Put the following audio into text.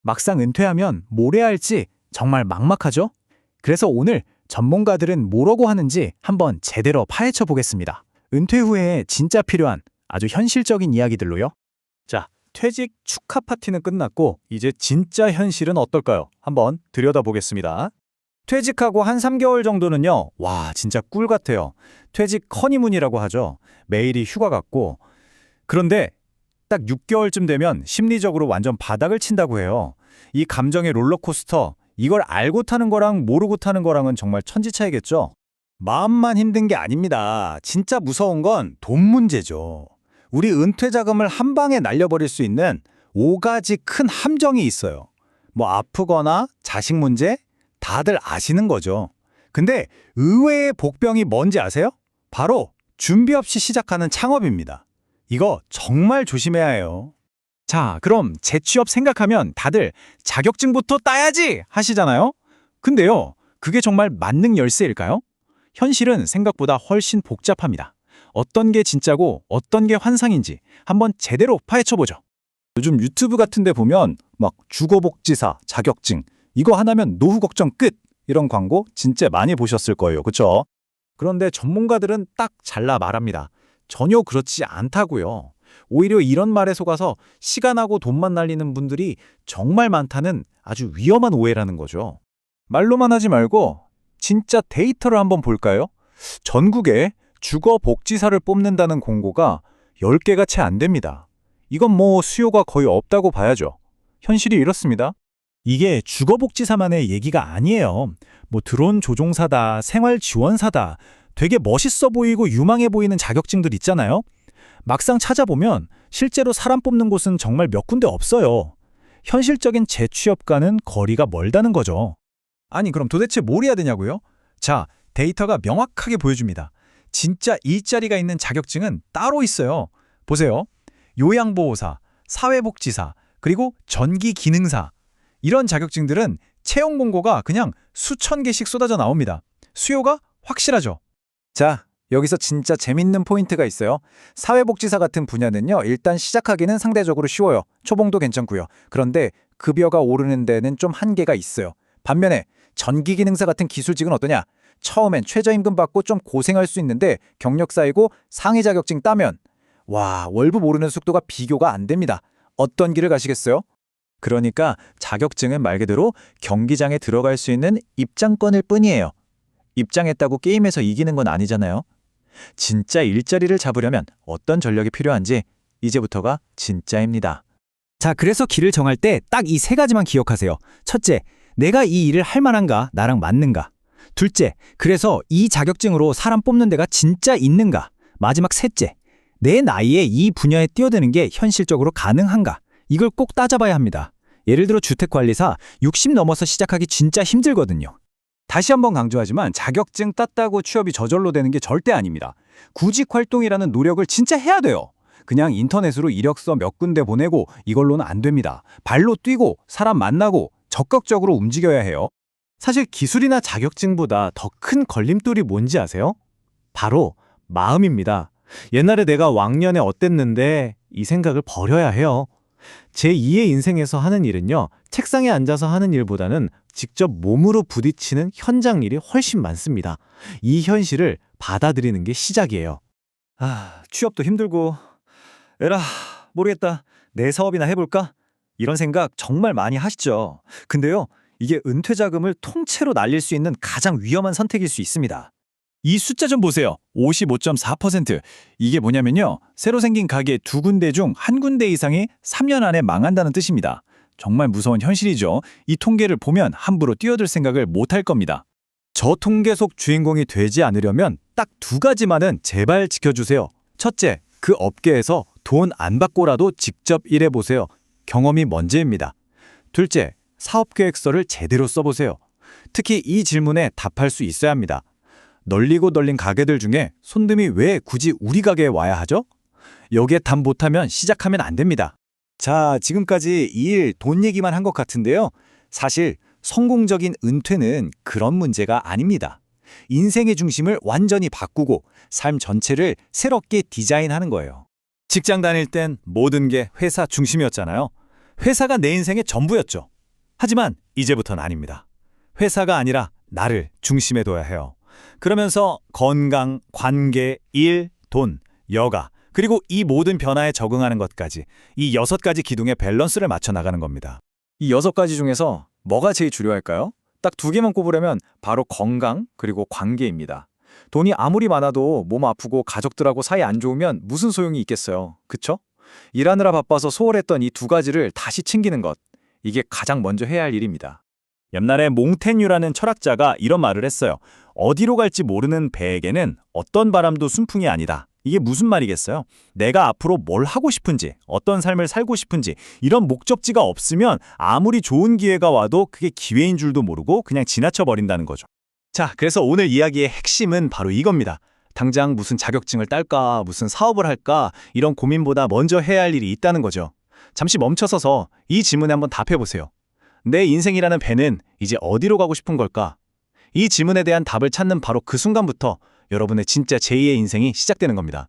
막상 은퇴하면 뭘 해야 할지 정말 막막하죠? 그래서 오늘 전문가들은 뭐라고 하는지 한번 제대로 파헤쳐 보겠습니다. 은퇴 후에 진짜 필요한 아주 현실적인 이야기들로요. 자, 퇴직 축하 파티는 끝났고 이제 진짜 현실은 어떨까요? 한번 들여다보겠습니다. 퇴직하고 한 3개월 정도는요. 와, 진짜 꿀 같아요. 퇴직 허니문이라고 하죠. 매일이 휴가 같고. 그런데 딱 6개월쯤 되면 심리적으로 완전 바닥을 친다고 해요. 이 감정의 롤러코스터, 이걸 알고 타는 거랑 모르고 타는 거랑은 정말 천지 차이겠죠? 마음만 힘든 게 아닙니다. 진짜 무서운 건 돈 문제죠. 우리 은퇴 자금을 한 방에 날려버릴 수 있는 5가지 큰 함정이 있어요. 뭐 아프거나 자식 문제? 다들 아시는 거죠. 근데 의외의 복병이 뭔지 아세요? 바로 준비 없이 시작하는 창업입니다. 이거 정말 조심해야 해요. 자, 그럼 재취업 생각하면 다들 자격증부터 따야지 하시잖아요? 근데요, 그게 정말 만능 열쇠일까요? 현실은 생각보다 훨씬 복잡합니다. 어떤 게 진짜고 어떤 게 환상인지 한번 제대로 파헤쳐보죠. 요즘 유튜브 같은 데 보면 막 주거복지사, 자격증, 이거 하나면 노후 걱정 끝! 이런 광고 진짜 많이 보셨을 거예요. 그쵸? 그런데 전문가들은 딱 잘라 말합니다. 전혀 그렇지 않다고요. 오히려 이런 말에 속아서 시간하고 돈만 날리는 분들이 정말 많다는 아주 위험한 오해라는 거죠. 말로만 하지 말고 진짜 데이터를 한번 볼까요? 전국에 주거복지사를 뽑는다는 공고가 10개가 채 안 됩니다. 이건 뭐 수요가 거의 없다고 봐야죠. 현실이 이렇습니다. 이게 주거복지사만의 얘기가 아니에요. 뭐 드론 조종사다, 생활지원사다, 되게 멋있어 보이고 유망해 보이는 자격증들 있잖아요. 막상 찾아보면 실제로 사람 뽑는 곳은 정말 몇 군데 없어요. 현실적인 재취업과는 거리가 멀다는 거죠. 아니, 그럼 도대체 뭘 해야 되냐고요? 자, 데이터가 명확하게 보여줍니다. 진짜 일자리가 있는 자격증은 따로 있어요. 보세요. 요양보호사, 사회복지사, 그리고 전기기능사. 이런 자격증들은 채용 공고가 그냥 수천 개씩 쏟아져 나옵니다. 수요가 확실하죠. 자, 여기서 진짜 재밌는 포인트가 있어요. 사회복지사 같은 분야는요, 일단 시작하기는 상대적으로 쉬워요. 초봉도 괜찮고요. 그런데 급여가 오르는 데는 좀 한계가 있어요. 반면에 전기기능사 같은 기술직은 어떠냐? 처음엔 최저임금 받고 좀 고생할 수 있는데 경력 쌓이고 상위 자격증 따면 와, 월급 오르는 속도가 비교가 안 됩니다. 어떤 길을 가시겠어요? 그러니까 자격증은 말 그대로 경기장에 들어갈 수 있는 입장권일 뿐이에요. 입장했다고 게임에서 이기는 건 아니잖아요. 진짜 일자리를 잡으려면 어떤 전력이 필요한지 이제부터가 진짜입니다. 자, 그래서 길을 정할 때 딱 이 3가지만 기억하세요. 첫째, 내가 이 일을 할 만한가, 나랑 맞는가. 둘째, 그래서 이 자격증으로 사람 뽑는 데가 진짜 있는가. 마지막 셋째, 내 나이에 이 분야에 뛰어드는 게 현실적으로 가능한가. 이걸 꼭 따져봐야 합니다. 예를 들어 주택관리사 60 넘어서 시작하기 진짜 힘들거든요. 다시 한번 강조하지만 자격증 땄다고 취업이 저절로 되는 게 절대 아닙니다. 구직 활동이라는 노력을 진짜 해야 돼요. 그냥 인터넷으로 이력서 몇 군데 보내고 이걸로는 안 됩니다. 발로 뛰고 사람 만나고 적극적으로 움직여야 해요. 사실 기술이나 자격증보다 더 큰 걸림돌이 뭔지 아세요? 바로 마음입니다. 옛날에 내가 왕년에 어땠는데 이 생각을 버려야 해요. 제2의 인생에서 하는 일은요, 책상에 앉아서 하는 일보다는 직접 몸으로 부딪히는 현장 일이 훨씬 많습니다. 이 현실을 받아들이는 게 시작이에요. 아, 취업도 힘들고, 에라, 모르겠다. 내 사업이나 해볼까? 이런 생각 정말 많이 하시죠. 근데요, 이게 은퇴 자금을 통째로 날릴 수 있는 가장 위험한 선택일 수 있습니다. 이 숫자 좀 보세요. 55.4%. 이게 뭐냐면요, 새로 생긴 가게 2군데 중 1군데 이상이 3년 안에 망한다는 뜻입니다. 정말 무서운 현실이죠. 이 통계를 보면 함부로 뛰어들 생각을 못할 겁니다. 저 통계 속 주인공이 되지 않으려면 딱 2가지만은 제발 지켜주세요. 첫째, 그 업계에서 돈 안 받고라도 직접 일해보세요. 경험이 먼저입니다. 둘째, 사업계획서를 제대로 써보세요. 특히 이 질문에 답할 수 있어야 합니다. 널리고 널린 가게들 중에 손님이 왜 굳이 우리 가게에 와야 하죠? 여기에 답 못하면 시작하면 안 됩니다. 자, 지금까지 일, 돈 얘기만 한 것 같은데요. 사실 성공적인 은퇴는 그런 문제가 아닙니다. 인생의 중심을 완전히 바꾸고 삶 전체를 새롭게 디자인하는 거예요. 직장 다닐 땐 모든 게 회사 중심이었잖아요. 회사가 내 인생의 전부였죠. 하지만 이제부터는 아닙니다. 회사가 아니라 나를 중심에 둬야 해요. 그러면서 건강, 관계, 일, 돈, 여가, 그리고 이 모든 변화에 적응하는 것까지 이 6가지 기둥의 밸런스를 맞춰 나가는 겁니다. 이 6가지 중에서 뭐가 제일 중요할까요? 딱 2개만 꼽으려면 바로 건강 그리고 관계입니다. 돈이 아무리 많아도 몸 아프고 가족들하고 사이 안 좋으면 무슨 소용이 있겠어요. 그쵸? 일하느라 바빠서 소홀했던 이 2가지를 다시 챙기는 것. 이게 가장 먼저 해야 할 일입니다. 옛날에 몽테뉴라는 철학자가 이런 말을 했어요. 어디로 갈지 모르는 배에게는 어떤 바람도 순풍이 아니다. 이게 무슨 말이겠어요? 내가 앞으로 뭘 하고 싶은지, 어떤 삶을 살고 싶은지 이런 목적지가 없으면 아무리 좋은 기회가 와도 그게 기회인 줄도 모르고 그냥 지나쳐 버린다는 거죠. 자, 그래서 오늘 이야기의 핵심은 바로 이겁니다. 당장 무슨 자격증을 딸까, 무슨 사업을 할까 이런 고민보다 먼저 해야 할 일이 있다는 거죠. 잠시 멈춰서서 이 질문에 한번 답해보세요. 내 인생이라는 배는 이제 어디로 가고 싶은 걸까? 이 질문에 대한 답을 찾는 바로 그 순간부터 여러분의 진짜 제2의 인생이 시작되는 겁니다.